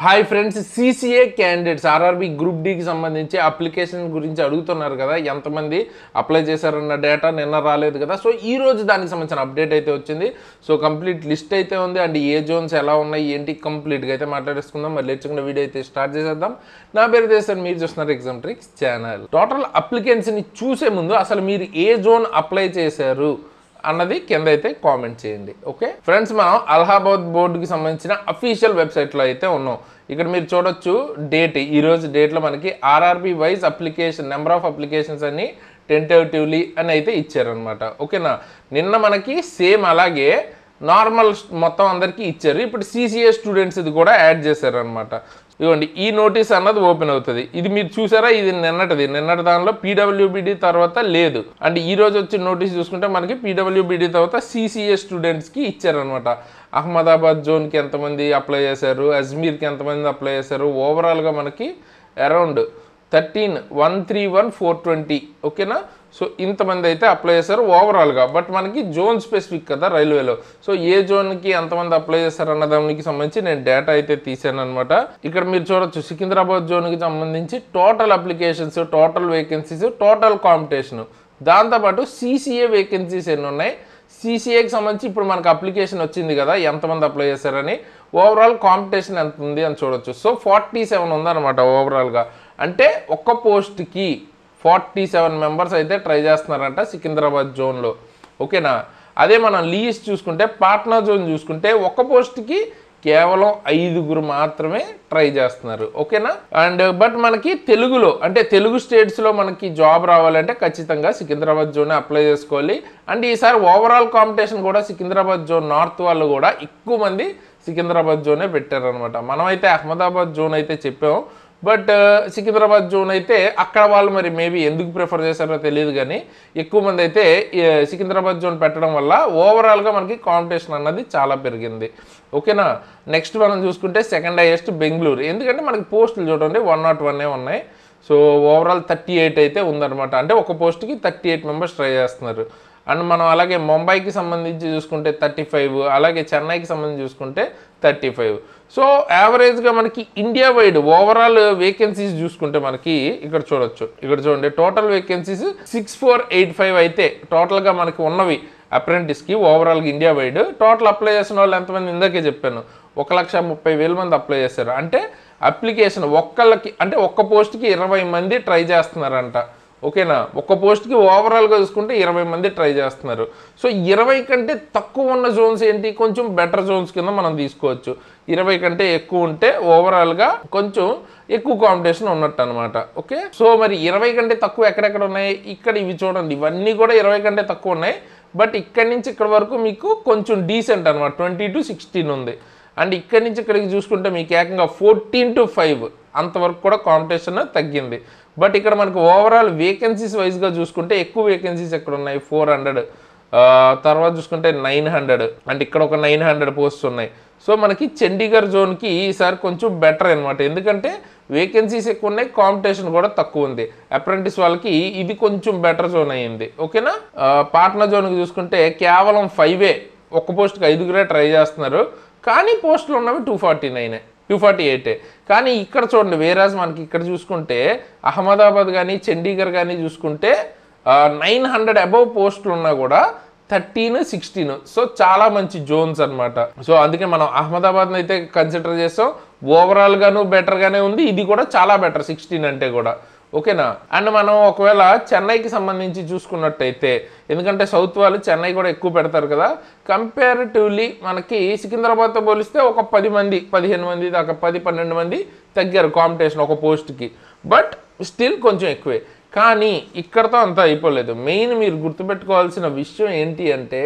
Hi friends, CCA candidates RRB group D కి సంబంధించి application గురించి అడుగుతున్నారు కదా, ఎంతమంది అప్లై చేశారన్న డేటా నిన్న రాలేదు కదా. సో ఈ రోజు దానికి సంబంధించిన అప్డేట్ అయితే వచ్చింది. సో కంప్లీట్ లిస్ట్ అయితే ఉంది అండ్ ఏ జోన్స్ ఎలా ఉన్నాయి ఏంటి కంప్లీట్గా అయితే మాట్లాడేసుకుందాం. మరి లేచకుండా వీడియో అయితే స్టార్ట్ చేసేద్దాం. నా పేరు దేశారు, మీరు చూస్తున్నారు ఎగ్జామ్ ట్రిక్స్ ఛానల్. టోటల్ అప్లికెంట్స్ని చూసే ముందు అసలు మీరు ఏ జోన్ అప్లై చేశారు అన్నది కింద అయితే కామెంట్ చేయండి. ఓకే ఫ్రెండ్స్, మనం అలహాబాద్ బోర్డుకి సంబంధించిన అఫీషియల్ వెబ్సైట్లో అయితే ఉన్నాం. ఇక్కడ మీరు చూడొచ్చు డేట్, ఈరోజు డేట్లో మనకి RRB wise application number of applications అన్ని టెంటేటివ్లీ అని అయితే ఇచ్చారనమాట. ఓకేనా, నిన్న మనకి సేమ్ అలాగే నార్మల్ మొత్తం అందరికీ ఇచ్చారు. ఇప్పుడు సిసిఏ స్టూడెంట్స్ ఇది కూడా యాడ్ చేశారనమాట. ఇవ్వండి, ఈ నోటీస్ అన్నది ఓపెన్ అవుతుంది. ఇది మీరు చూసారా, ఇది నిన్నటి దానిలో పీడబ్ల్యూబిడి తర్వాత లేదు. అండ్ ఈ రోజు వచ్చిన నోటీస్ చూసుకుంటే మనకి పీడబ్ల్యూబిడి తర్వాత సిసిఏ స్టూడెంట్స్కి ఇచ్చారనమాట. అహ్మదాబాద్ జోన్కి ఎంతమంది అప్లై చేశారు, అజ్మీర్కి ఎంతమంది అప్లై చేశారు, ఓవరాల్గా మనకి అరౌండ్ 13,131,420. ఓకేనా, సో ఇంతమంది అయితే అప్లై చేశారు ఓవరాల్గా. బట్ మనకి జోన్ స్పెసిఫిక్ కదా రైల్వేలో, సో ఏ జోన్కి ఎంతమంది అప్లై చేశారు అన్న దానికి సంబంధించి నేను డేటా అయితే తీసాను అనమాట. ఇక్కడ మీరు చూడొచ్చు సికింద్రాబాద్ జోన్కి సంబంధించి total applications, total vacancies, total competition, దాంతోపాటు సిసిఏ వేకెన్సీస్ ఎన్ని ఉన్నాయి, సిసిఏకి సంబంధించి ఇప్పుడు మనకు అప్లికేషన్ వచ్చింది కదా ఎంతమంది అప్లై చేశారని, ఓవరాల్ కాంపిటీషన్ ఎంత ఉంది అని చూడొచ్చు. సో 47 ఉందన్నమాట ఓవరాల్గా. అంటే ఒక్క పోస్ట్కి 47 మెంబర్స్ అయితే ట్రై చేస్తున్నారంట సికింద్రాబాద్ జోన్లో. ఓకేనా, అదే మనం లీస్ట్ చూసుకుంటే పాట్నా జోన్ చూసుకుంటే ఒక్క పోస్ట్కి కేవలం 5 మాత్రమే ట్రై చేస్తున్నారు. ఓకేనా, అండ్ బట్ మనకి తెలుగులో అంటే తెలుగు స్టేట్స్లో మనకి జాబ్ రావాలంటే ఖచ్చితంగా సికింద్రాబాద్ జోన్ అప్లై చేసుకోవాలి. అండ్ ఈసారి ఓవరాల్ కాంపిటీషన్ కూడా సికింద్రాబాద్ జోన్ నార్త్ వాళ్ళు కూడా ఎక్కువ మంది సికింద్రాబాద్ జోనే పెట్టారనమాట. మనమైతే అహ్మదాబాద్ జోన్ అయితే చెప్పాము, బట్ సికింద్రాబాద్ జోన్ అయితే అక్కడ వాళ్ళు మరి మేబీ ఎందుకు ప్రిఫర్ చేశారో తెలియదు, కానీ ఎక్కువ మంది అయితే సికింద్రాబాద్ జోన్ పెట్టడం వల్ల ఓవరాల్గా మనకి కాంపిటీషన్ అన్నది చాలా పెరిగింది. ఓకేనా, నెక్స్ట్ మనం చూసుకుంటే సెకండ్ హైయెస్ట్ బెంగళూరు, ఎందుకంటే మనకి పోస్టులు చూడండి 101 ఉన్నాయి. సో ఓవరాల్ 38 అయితే ఉందన్నమాట. అంటే ఒక పోస్ట్కి 38 మెంబర్స్ ట్రై చేస్తున్నారు. అండ్ మనం అలాగే ముంబైకి సంబంధించి చూసుకుంటే 35, అలాగే చెన్నైకి సంబంధించి చూసుకుంటే 35. సో యావరేజ్గా మనకి ఇండియా వైడ్ ఓవరాల్ వేకెన్సీస్ చూసుకుంటే మనకి ఇక్కడ చూడొచ్చు, ఇక్కడ చూడండి టోటల్ వేకెన్సీస్ 6485 అయితే టోటల్గా మనకి ఉన్నవి అప్రెంటిస్కి ఓవరాల్గా ఇండియా వైడ్. టోటల్ అప్లై చేసిన వాళ్ళు ఎంతమంది ఇందాకే చెప్పాను, 1,30,000 మంది అప్లై చేశారు. అంటే అప్లికేషన్ ఒక్కళ్ళకి అంటే ఒక్క పోస్ట్కి 20 మంది ట్రై చేస్తున్నారంట. ఓకేనా, ఒక్క పోస్ట్కి ఓవరాల్గా చూసుకుంటే 20 మంది ట్రై చేస్తున్నారు. సో 20 కంటే తక్కువ ఉన్న జోన్స్ ఏంటి, కొంచెం బెటర్ జోన్స్ కింద మనం తీసుకోవచ్చు. 20 కంటే ఎక్కువ ఉంటే ఓవరాల్గా కొంచెం ఎక్కువ కాంపిటీషన్ ఉన్నట్టు అనమాట. ఓకే, సో మరి 20 కంటే తక్కువ ఎక్కడెక్కడ ఉన్నాయి, ఇక్కడ ఇవి చూడండి, ఇవన్నీ కూడా 20 కంటే తక్కువ ఉన్నాయి. బట్ ఇక్కడి నుంచి ఇక్కడ వరకు మీకు కొంచెం డీసెంట్ అనమాట, 20 to 16 ఉంది. అండ్ ఇక్కడి నుంచి ఇక్కడికి చూసుకుంటే మీకు ఏకంగా 14 to 5 అంతవరకు కూడా కాంపిటీషన్ తగ్గింది. బట్ ఇక్కడ మనకు ఓవరాల్ వేకెన్సీస్ వైజ్గా చూసుకుంటే ఎక్కువ వేకెన్సీస్ ఎక్కడ ఉన్నాయి, 400, తర్వాత చూసుకుంటే 900, అంటే ఇక్కడ ఒక 900 పోస్ట్స్ ఉన్నాయి. సో మనకి చండీగఢ్ జోన్కి ఈసారి కొంచెం బెటర్ అనమాట, ఎందుకంటే వేకెన్సీస్ ఎక్కువ ఉన్నాయి, కాంపిటీషన్ కూడా తక్కువ ఉంది. అప్రెంటిస్ వాళ్ళకి ఇది కొంచెం బెటర్ జోన్ అయ్యింది. ఓకేనా, పాట్నా జోన్కి చూసుకుంటే కేవలం 5 ఒక్క పోస్ట్కి 5 ట్రై చేస్తున్నారు, కానీ పోస్టులు ఉన్నవి 248. కానీ ఇక్కడ చూడండి, వేరాజ్ మనకి ఇక్కడ చూసుకుంటే అహ్మదాబాద్ కానీ చండీగఢ్ కానీ చూసుకుంటే 900 అబవ్ పోస్టులు ఉన్నా కూడా 13, 16. సో చాలా మంచి జోన్స్ అనమాట. సో అందుకే మనం అహ్మదాబాద్ని అయితే కన్సిడర్ చేస్తాం. ఓవరాల్గాను బెటర్గానే ఉంది, ఇది కూడా చాలా బెటర్ 16 అంటే కూడా. ఓకేనా, అండ్ మనం ఒకవేళ చెన్నైకి సంబంధించి చూసుకున్నట్టయితే, ఎందుకంటే సౌత్ వాళ్ళు చెన్నై కూడా ఎక్కువ పెడతారు కదా, కంపారిటివ్లీ మనకి సికింద్రాబాద్తో పోలిస్తే ఒక 10 మంది 15 మంది దాకా 10-12 మంది తగ్గారు కాంపిటీషన్ ఒక పోస్ట్కి. బట్ స్టిల్ కొంచెం ఎక్కువే, కానీ ఇక్కడతో అంతా అయిపోలేదు. మెయిన్ మీరు గుర్తుపెట్టుకోవాల్సిన విషయం ఏంటి అంటే,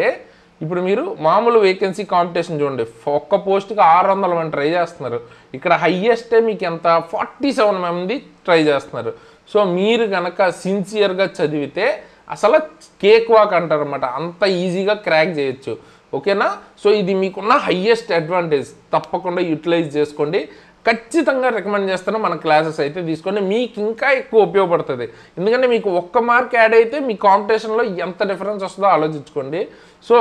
ఇప్పుడు మీరు మామూలు వేకెన్సీ కాంపిటీషన్ చూడండి, ఒక్క పోస్ట్కి 600 మంది ట్రై చేస్తున్నారు. ఇక్కడ హయ్యెస్టే మీకు ఎంత 47 మంది ట్రై చేస్తున్నారు. సో మీరు కనుక సిన్సియర్గా చదివితే అసలు కేక్ వాక్ అంటారు అనమాట, అంత ఈజీగా క్రాక్ చేయొచ్చు. ఓకేనా, సో ఇది మీకున్న హయ్యెస్ట్ అడ్వాంటేజ్, తప్పకుండా యూటిలైజ్ చేసుకోండి. ఖచ్చితంగా రికమెండ్ చేస్తాను మన క్లాసెస్ అయితే తీసుకొని మీకు ఇంకా ఎక్కువ ఉపయోగపడుతుంది. ఎందుకంటే మీకు ఒక్క మార్క్ యాడ్ అయితే మీ కాంపిటీషన్లో ఎంత డిఫరెన్స్ వస్తుందో ఆలోచించుకోండి. సో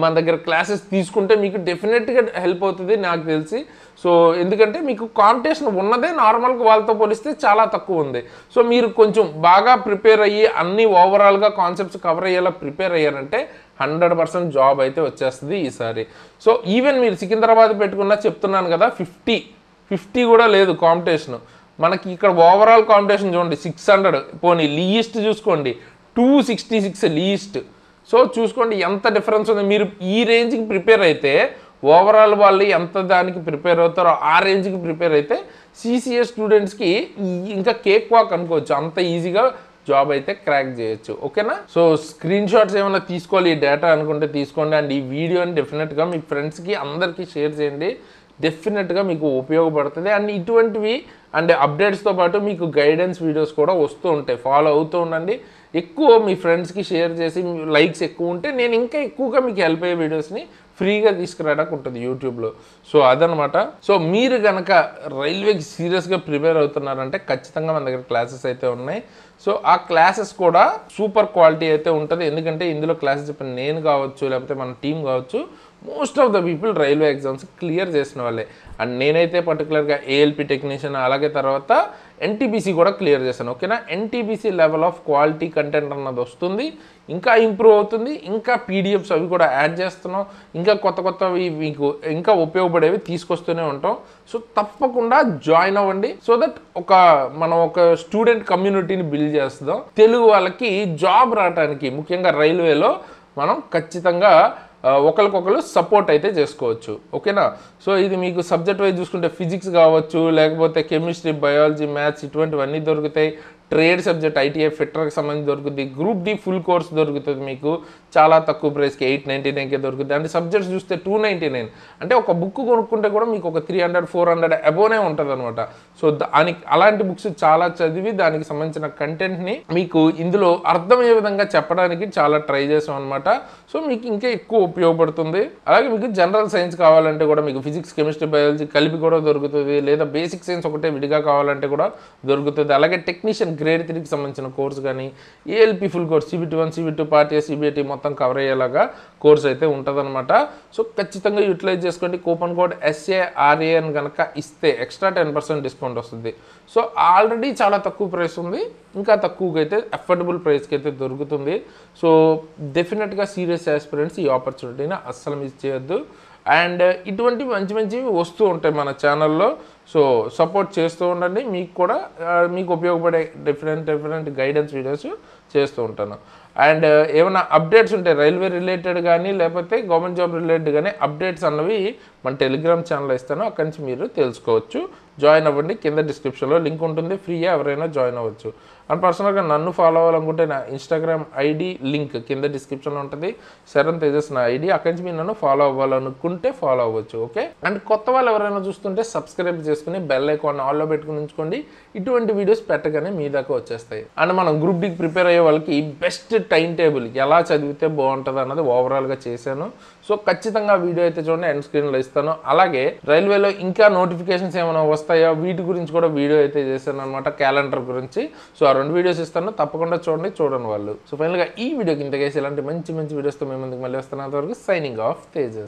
మన దగ్గర క్లాసెస్ తీసుకుంటే మీకు డెఫినెట్గా హెల్ప్ అవుతుంది నాకు తెలిసి. సో ఎందుకంటే మీకు కాంపిటీషన్ ఉన్నదే నార్మల్గా వాళ్ళతో పోలిస్తే చాలా తక్కువ ఉంది. సో మీరు కొంచెం బాగా ప్రిపేర్ అయ్యి అన్ని ఓవరాల్గా కాన్సెప్ట్స్ కవర్ అయ్యేలా ప్రిపేర్ అయ్యారంటే 100% జాబ్ అయితే వచ్చేస్తుంది ఈసారి. సో ఈవెన్ మీరు సికింద్రాబాద్ పెట్టుకున్నా చెప్తున్నాను కదా, 50 కూడా లేదు కాంపిటీషన్. మనకి ఇక్కడ ఓవరాల్ కాంపిటీషన్ చూడండి 600, పోనీ లీస్ట్ చూసుకోండి 266 లీస్ట్. సో చూసుకోండి ఎంత డిఫరెన్స్ ఉంది. మీరు ఈ రేంజ్కి ప్రిపేర్ అయితే ఓవరాల్ వాళ్ళు ఎంత దానికి ప్రిపేర్ అవుతారో ఆ రేంజ్కి ప్రిపేర్ అయితే సిసిఎస్ స్టూడెంట్స్కి ఇంకా కేక్ వాక్ అనుకోవచ్చు, అంత ఈజీగా జాబ్ అయితే క్రాక్ చేయొచ్చు. ఓకేనా? సో స్క్రీన్ షాట్స్ ఏమైనా తీసుకోవాలి ఈ డేటా అనుకుంటే తీసుకోండి. అండ్ ఈ వీడియోని డెఫినెట్గా మీ ఫ్రెండ్స్కి అందరికీ షేర్ చేయండి, డెఫినెట్గా మీకు ఉపయోగపడుతుంది. అండ్ ఇటువంటివి అండ్ అప్డేట్స్తో పాటు మీకు గైడెన్స్ వీడియోస్ కూడా వస్తూ ఉంటాయి, ఫాలో అవుతూ ఉండండి. ఎక్కువ మీ ఫ్రెండ్స్కి షేర్ చేసి లైక్స్ ఎక్కువ ఉంటే నేను ఇంకా ఎక్కువగా మీకు హెల్ప్ అయ్యే వీడియోస్ని ఫ్రీగా తీసుకురావడానికి ఉంటుంది యూట్యూబ్లో. సో అదనమాట. సో మీరు కనుక రైల్వేకి సీరియస్గా ప్రిపేర్ అవుతున్నారంటే ఖచ్చితంగా మన దగ్గర క్లాసెస్ అయితే ఉన్నాయి. సో ఆ క్లాసెస్ కూడా సూపర్ క్వాలిటీ అయితే ఉంటుంది. ఎందుకంటే ఇందులో క్లాసెస్ చెప్పిన నేను కావచ్చు, లేకపోతే మన టీం కావచ్చు, most of the people railway exams clear చేసిన వాళ్ళే. అండ్ నేనైతే పర్టికులర్గా ఏఎల్పి టెక్నీషియన్, అలాగే తర్వాత ఎన్టీపీసీ కూడా క్లియర్ చేశాను. ఓకేనా? NTPC level of quality content అన్నది వస్తుంది, ఇంకా ఇంప్రూవ్ అవుతుంది, ఇంకా పీడిఎఫ్స్ అవి కూడా యాడ్ చేస్తున్నాం, ఇంకా కొత్తవి మీకు ఇంకా ఉపయోగపడేవి తీసుకొస్తూనే ఉంటాం. సో తప్పకుండా జాయిన్ అవ్వండి. సో దట్ మనం ఒక స్టూడెంట్ కమ్యూనిటీని బిల్డ్ చేస్తాం. తెలుగు వాళ్ళకి జాబ్ రావడానికి ముఖ్యంగా రైల్వేలో మనం ఖచ్చితంగా ఒకరికొకరు సపోర్ట్ అయితే చేసుకోవచ్చు. ఓకేనా? సో ఇది మీకు సబ్జెక్ట్ వైజ్ చూసుకుంటే ఫిజిక్స్ కావచ్చు, లేకపోతే కెమిస్ట్రీ, బయాలజీ, మ్యాథ్స్ ఇటువంటివన్నీ దొరుకుతాయి. ట్రేడ్ సబ్జెక్ట్ ఐటీఐ ఫిట్టర్కి సంబంధించి దొరుకుతుంది. గ్రూప్ డి ఫుల్ కోర్స్ దొరుకుతుంది మీకు చాలా తక్కువ ప్రైస్కి 899కే దొరుకుతుంది. అంటే సబ్జెక్ట్స్ చూస్తే 299, అంటే ఒక బుక్ కొనుక్కుంటే కూడా మీకు ఒక 300-400 అబోనే ఉంటుంది అనమాట. సో అలాంటి బుక్స్ చాలా చదివి దానికి సంబంధించిన కంటెంట్ని మీకు ఇందులో అర్థమయ్యే విధంగా చెప్పడానికి చాలా ట్రై చేసాం అనమాట. సో మీకు ఇంకా ఎక్కువ ఉపయోగపడుతుంది. అలాగే మీకు జనరల్ సైన్స్ కావాలంటే కూడా మీకు ఫిజిక్స్, కెమిస్ట్రీ, బయాలజీ కలిపి కూడా దొరుకుతుంది, లేదా బేసిక్ సైన్స్ ఒకటే విడిగా కావాలంటే కూడా దొరుకుతుంది. అలాగే టెక్నీషియన్ గ్రేడ్ 3కి సంబంధించిన కోర్స్ కానీ, ALP full course CBT1, CBT2, part A, CBT మొత్తం కవర్ అయ్యేలాగా కోర్స్ అయితే ఉంటుందన్నమాట. సో ఖచ్చితంగా యూటిలైజ్ చేసుకోండి. కూపన్ కోడ్ SARA అని కనుక ఇస్తే ఎక్స్ట్రా 10% డిస్కౌంట్ వస్తుంది. సో ఆల్రెడీ చాలా తక్కువ ప్రైస్ ఉంది, ఇంకా తక్కువగా అయితే అఫోర్డబుల్ ప్రైస్కి అయితే దొరుకుతుంది. సో డెఫినెట్గా సీరియస్ ఆస్పిరెంట్స్ ఈ ఆపర్చునిటీని అస్సలు మిస్ చేయొద్దు. అండ్ ఇటువంటి మంచివి వస్తూ ఉంటాయి మన ఛానల్లో. సో సపోర్ట్ చేస్తూ ఉండండి. మీకు కూడా మీకు ఉపయోగపడే డిఫరెంట్ గైడెన్స్ వీడియోస్ చేస్తూ ఉంటాను. అండ్ ఏమైనా అప్డేట్స్ ఉంటాయి రైల్వే రిలేటెడ్ కానీ, లేకపోతే గవర్నమెంట్ జాబ్ రిలేటెడ్ కానీ అప్డేట్స్ అన్నవి మన టెలిగ్రామ్ ఛానల్లో ఇస్తాను, అక్కడి నుంచి మీరు తెలుసుకోవచ్చు. జాయిన్ అవ్వండి, కింద డిస్క్రిప్షన్లో లింక్ ఉంటుంది, ఫ్రీగా ఎవరైనా జాయిన్ అవ్వచ్చు. అండ్ పర్సనల్గా నన్ను ఫాలో అవ్వాలనుకుంటే నా ఇన్స్టాగ్రామ్ ఐడి లింక్ కింద డిస్క్రిప్షన్లో ఉంటుంది, శరణ్ తేజస్ నా ఐడి, అక్కడి నుంచి మీరు నన్ను ఫాలో అవ్వాలనుకుంటే ఫాలో అవ్వచ్చు. ఓకే? అండ్ కొత్త వాళ్ళు ఎవరైనా చూస్తుంటే సబ్స్క్రైబ్ చేసుకుని బెల్ ఐకాన్ ఆల్లో పెట్టుకుని ఉంచుకోండి. ఇటువంటి వీడియోస్ పెట్టగానే మీ దాకా వచ్చేస్తాయి. అండ్ మనం గ్రూప్ డికి ప్రిపేర్ అయ్యే వాళ్ళకి బెస్ట్ టైం టేబుల్ ఎలా చదివితే బాగుంటుంది అన్నది ఓవరాల్గా చేశాను. సో ఖచ్చితంగా వీడియో అయితే చూడండి, ఎండ్ స్క్రీన్లో ఇస్తాను. అలాగే రైల్వేలో ఇంకా నోటిఫికేషన్స్ ఏమైనా వస్తాయో వీటి గురించి కూడా వీడియో అయితే చేశాను అనమాట, క్యాలెండర్ గురించి. సో ఆ 2 వీడియోస్ ఇస్తాను, తప్పకుండా చూడండి వాళ్ళు. సో ఫైనల్గా ఈ వీడియోకి ఇంతకేసి ఇలాంటి మంచి వీడియోస్తో మేము ముందుకు మళ్ళీ వస్తాను. అంతవరకు సైనింగ్ ఆఫ్ తేజస్.